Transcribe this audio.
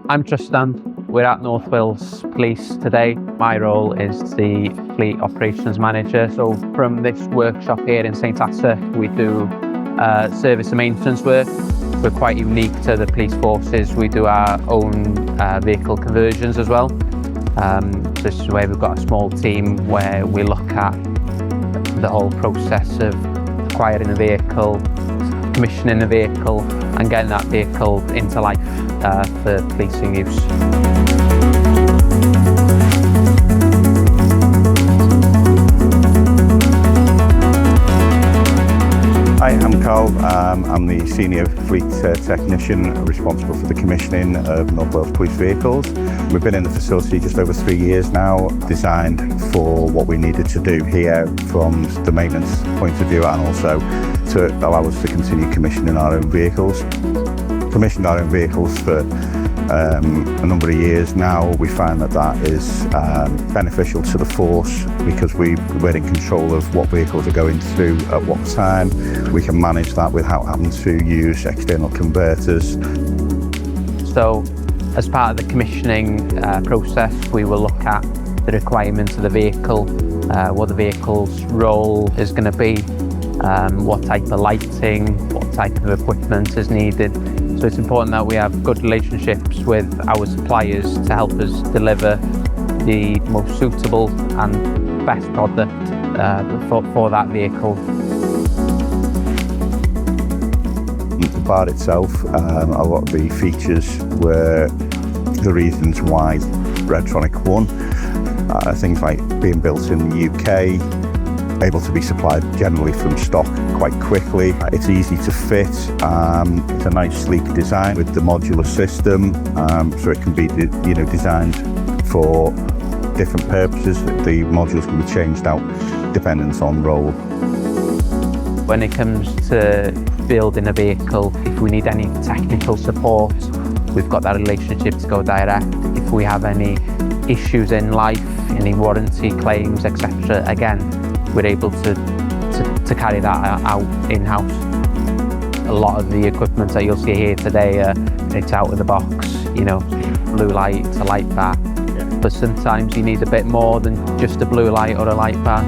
I'm Trystan. We're at North Wales Police today. My role is the Fleet Operations Manager. So from this workshop here in St Asaph, we do service and maintenance work. We're quite unique to the police forces. We do our own vehicle conversions as well. This is where we've got a small team where we look at the whole process of acquiring a vehicle, commissioning a vehicle and getting that vehicle into life for policing use. Hi, I'm Carl. I'm the Senior Fleet Technician responsible for the commissioning of North Wales Police vehicles. We've been in the facility just over 3 years now, designed for what we needed to do here from the maintenance point of view and also to allow us to continue commissioning our own vehicles. Commissioned our own vehicles for a number of years now. We find that is beneficial to the force because we're in control of what vehicles are going through at what time. We can manage that without having to use external converters. So as part of the commissioning process, we will look at the requirements of the vehicle, what the vehicle's role is going to be, what type of lighting, what type of equipment is needed. So it's important that we have good relationships with our suppliers to help us deliver the most suitable and best product for that vehicle. The bar itself, a lot of the features were the reasons why Redtronic won. Things like being built in the UK, able to be supplied generally from stock quite quickly. It's easy to fit. It's a nice sleek design with the modular system, so it can be designed for different purposes. The modules can be changed out depending on role. When it comes to building a vehicle, if we need any technical support, we've got that relationship to go direct. If we have any issues in life, any warranty claims, etc., again, we're able to carry that out in-house. A lot of the equipment that you'll see here today, it's out of the box, blue light, it's a light bar. Yeah. But sometimes you need a bit more than just a blue light or a light bar.